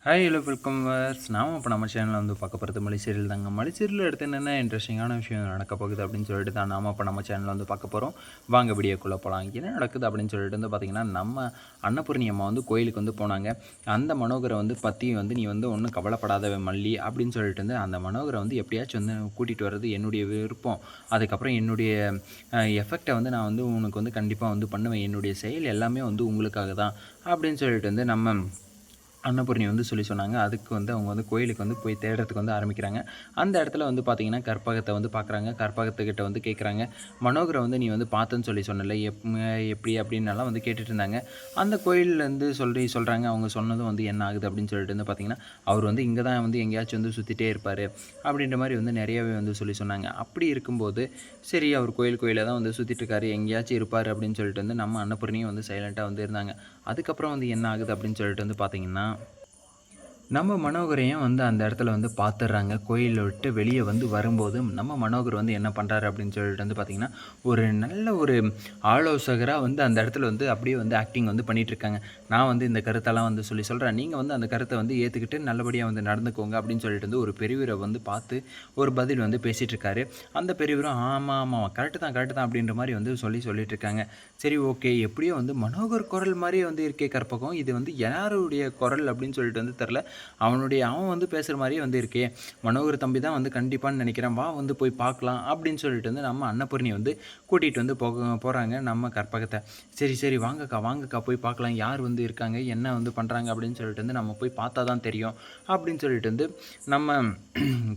Hi hello welcome verse. நாம் இப்போ நம்ம சேனலில் வந்து பார்க்க போகிறது மலை சீரியல் தாங்க. மலை சீரியல் எடுத்து என்னென்ன இன்ட்ரெஸ்டிங்கான விஷயம் நடக்க போகுது அப்படின்னு சொல்லிட்டு தான் நாம் இப்போ நம்ம சேனலில் வந்து பார்க்க போகிறோம். வாங்க வீடியோக்குள்ளே போகலாம். என்ன நடக்குது அப்படின்னு சொல்லிட்டு வந்து பார்த்திங்கன்னா, நம்ம அன்னபூர்ணி அம்மா வந்து கோயிலுக்கு வந்து போனாங்க. அந்த மனோகரை வந்து பற்றி வந்து நீ வந்து ஒன்றும் கவலைப்படாத மல்லி அப்படின்னு சொல்லிட்டு வந்து அந்த மனோகரை வந்து எப்படியாச்சும் வந்து கூட்டிகிட்டு வர்றது என்னுடைய விருப்பம். அதுக்கப்புறம் என்னுடைய எஃபெக்டை வந்து நான் வந்து உனக்கு வந்து கண்டிப்பாக வந்து பண்ணுவேன். என்னுடைய செயல் எல்லாமே வந்து உங்களுக்காக தான் அப்படின்னு சொல்லிட்டு வந்து நம்ம அன்னபூர்ணி வந்து சொன்னாங்க. அதுக்கு வந்து அவங்க வந்து கோயிலுக்கு வந்து போய் தேடுறதுக்கு வந்து ஆரம்பிக்கிறாங்க. அந்த இடத்துல வந்து பார்த்திங்கன்னா, கற்பகத்தை வந்து பார்க்குறாங்க. கற்பகத்துக்கிட்ட வந்து கேட்குறாங்க, மனோகரை வந்து நீ வந்து பார்த்தேன்னு சொன்னல, எப்படி அப்படின்னலாம் வந்து கேட்டுட்டு இருந்தாங்க. அந்த கோயில்லேருந்து சொல்கிறாங்க, அவங்க சொன்னதும் வந்து என்ன ஆகுது அப்படின்னு சொல்லிட்டு வந்து பார்த்திங்கன்னா, அவர் வந்து இங்கே தான் வந்து எங்கேயாச்சும் வந்து சுற்றிட்டே இருப்பார் அப்படின்ற மாதிரி வந்து நிறையவே வந்து சொன்னாங்க. அப்படி இருக்கும்போது சரி, அவர் கோயிலாக தான் வந்து சுற்றிட்டு இருக்காரு, எங்கேயாச்சும் இருப்பார் அப்படின்னு சொல்லிட்டு வந்து நம்ம அன்னபூர்ணியும் வந்து சைலண்ட்டாக வந்து இருந்தாங்க. அதுக்கப்புறம் வந்து என்ன ஆகுது அப்படின்னு சொல்லிட்டு வந்து பார்த்திங்கன்னா, நம்ம மனோகரையும் வந்து அந்த இடத்துல வந்து பார்த்துடுறாங்க. கோயிலை விட்டு வெளியே வந்து வரும்போது நம்ம மனோகர் வந்து என்ன பண்ணுறாரு அப்படின்னு சொல்லிட்டு வந்து பார்த்திங்கன்னா, ஒரு நல்ல ஒரு ஆலோசகராக வந்து அந்த இடத்துல வந்து அப்படியே வந்து ஆக்டிங் வந்து பண்ணிகிட்ருக்காங்க. நான் வந்து இந்த கருத்தெல்லாம் வந்து சொல்கிறேன், நீங்கள் வந்து அந்த கருத்தை வந்து ஏற்றுக்கிட்டு நல்லபடியாக வந்து நடந்துக்கோங்க அப்படின்னு சொல்லிட்டு வந்து ஒரு பெரியவரை வந்து பார்த்து ஒரு பதில் வந்து பேசிகிட்ருக்காரு. அந்த பெரியவரும் ஆமாம் ஆமாம் கரெக்டு தான் அப்படின்ற மாதிரி வந்து சொல்லிட்டு இருக்காங்க. சரி ஓகே, எப்படியோ வந்து மனோகர் குரல் மாதிரியே வந்து இருக்கே கற்பகம், இது வந்து யாருடைய குரல் அப்படின்னு சொல்லிட்டு வந்து தெரில. அவன் வந்து பேசுகிற மாதிரியே வந்து இருக்கே, மனோகர் தம்பி தான் வந்து கண்டிப்பான்னு நினைக்கிறேன், வா வந்து போய் பார்க்கலாம் அப்படின்னு சொல்லிட்டு வந்து நம்ம அன்னபூர்ணி வந்து கூட்டிகிட்டு வந்து போகிறாங்க நம்ம கற்பகத்தை. சரி வாங்கக்கா போய் பார்க்கலாம், யார் வந்து இருக்காங்க என்ன வந்து பண்ணுறாங்க அப்படின்னு சொல்லிட்டு வந்து நம்ம போய் பார்த்தா தான் தெரியும் அப்படின்னு சொல்லிட்டு வந்து நம்ம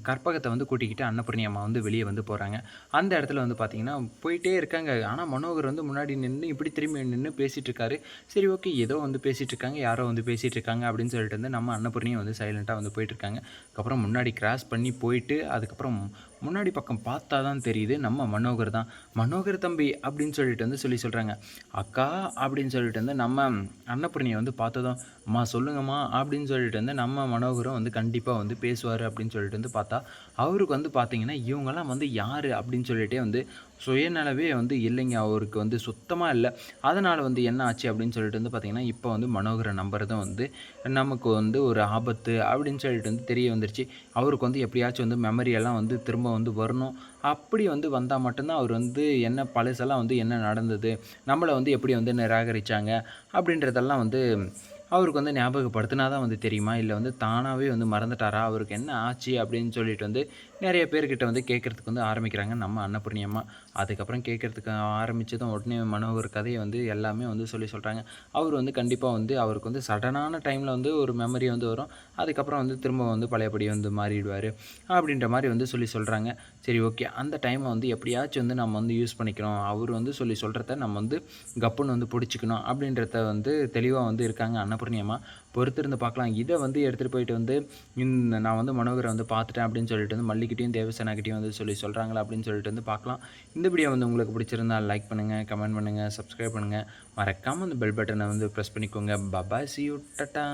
கற்பகத்தை வந்து கூட்டிக்கிட்டு அன்னபூர்ணி அம்மா வந்து வெளியே வந்து போகிறாங்க. அந்த இடத்துல வந்து பார்த்திங்கன்னா போயிட்டே இருக்காங்க. ஆனால் மனோகர் வந்து முன்னாடி நின்று இப்படி திரும்பி நின்று பேசிகிட்டு இருக்காரு. சரி ஓகே, ஏதோ வந்து பேசிகிட்டு இருக்காங்க, யாரோ வந்து பேசிகிட்டு இருக்காங்க அப்படின்னு சொல்லிட்டு வந்து நம்ம அன்னபூர்ணியும் வந்து சைலண்ட்டாக வந்து போயிட்டுருக்காங்க. அதுக்கப்புறம் முன்னாடி கிராஸ் பண்ணி போயிட்டு அதுக்கப்புறம் முன்னாடி பக்கம் பார்த்தா தான் தெரியுது நம்ம மனோகர் தான். மனோகர் தம்பி அப்படின்னு சொல்லிட்டு வந்து சொல்கிறாங்க. அக்கா அப்படின்னு சொல்லிட்டு வந்து நம்ம அன்னபூர்ணியை வந்து பார்த்ததும், அம்மா சொல்லுங்கம்மா அப்படின்னு சொல்லிட்டு வந்து நம்ம மனோகரும் வந்து கண்டிப்பாக வந்து பேசுவார் அப்படின்னு சொல்லிட்டு வந்து பார்த்தா, அவருக்கு வந்து பார்த்திங்கன்னா இவங்கெல்லாம் வந்து யார் அப்படின்னு சொல்லிட்டே வந்து சுயநலவே வந்து இல்லைங்க, அவருக்கு வந்து சுத்தமாக இல்லை. அதனால் வந்து என்ன ஆச்சு அப்படின்னு சொல்லிட்டு வந்து பார்த்திங்கன்னா, இப்போ வந்து மனோகரை நம்புறதும் வந்து நமக்கு வந்து ஒரு ஆபத்து அப்படின்னு சொல்லிட்டு வந்து தெரிய வந்துருச்சு. அவருக்கு வந்து எப்படியாச்சும் வந்து மெமரியெல்லாம் வந்து திரும்ப வந்து வரணும். அப்படி வந்து வந்தால் மட்டும்தான் அவர் வந்து என்ன பழசெல்லாம் வந்து என்ன நடந்தது, நம்மளை வந்து எப்படி வந்து நிராகரித்தாங்க அப்படின்றதெல்லாம் வந்து அவருக்கு வந்து ஞாபகப்படுத்தினா தான் வந்து தெரியுமா, இல்லை வந்து தானாகவே வந்து மறந்துட்டாரா, அவருக்கு என்ன ஆச்சு அப்படின்னு சொல்லிட்டு வந்து நிறைய பேர்கிட்ட வந்து கேட்குறதுக்கு வந்து ஆரம்பிக்கிறாங்க நம்ம அன்னபூர்ணி அம்மா. அதுக்கப்புறம் கேட்குறதுக்கு ஆரம்பித்ததும் உடனே மனோகர் கதையை வந்து எல்லாமே வந்து சொல்கிறாங்க. அவர் வந்து கண்டிப்பாக வந்து அவருக்கு வந்து சடனான டைமில் வந்து ஒரு மெமரி வந்து வரும். அதுக்கப்புறம் வந்து திரும்ப வந்து பழையபடி வந்து மாறிடுவார் அப்படின்ற மாதிரி வந்து சொல்கிறாங்க. சரி ஓகே, அந்த டைமை வந்து எப்படியாச்சும் வந்து நம்ம வந்து யூஸ் பண்ணிக்கணும், அவர் வந்து சொல்கிறத நம்ம வந்து கப்புன்னு வந்து பிடிச்சிக்கணும் அப்படின்றத வந்து தெளிவாக வந்து இருக்காங்க அன்னபூர்ணி அம்மா. பொறுத்திருந்து பார்க்கலாம். இதை வந்து எடுத்துகிட்டு போயிட்டு வந்து நான் வந்து மனோகரை வந்து பார்த்துட்டேன் அப்படின்னு சொல்லிட்டு வந்து மல்லிக்கிட்டையும் தேவசேனாக்கிட்டையும் வந்து சொல்கிறாங்களா அப்படின்னு சொல்லிட்டு வந்து பார்க்கலாம். இந்த வீடியோ வந்து உங்களுக்கு பிடிச்சிருந்தால் லைக் பண்ணுங்கள், கமெண்ட் பண்ணுங்கள், சப்ஸ்கிரைப் பண்ணுங்கள். மறக்காமல் அந்த பெல் பட்டனை வந்து ப்ரெஸ் பண்ணிக்கோங்க. Bye bye, see you, Tata.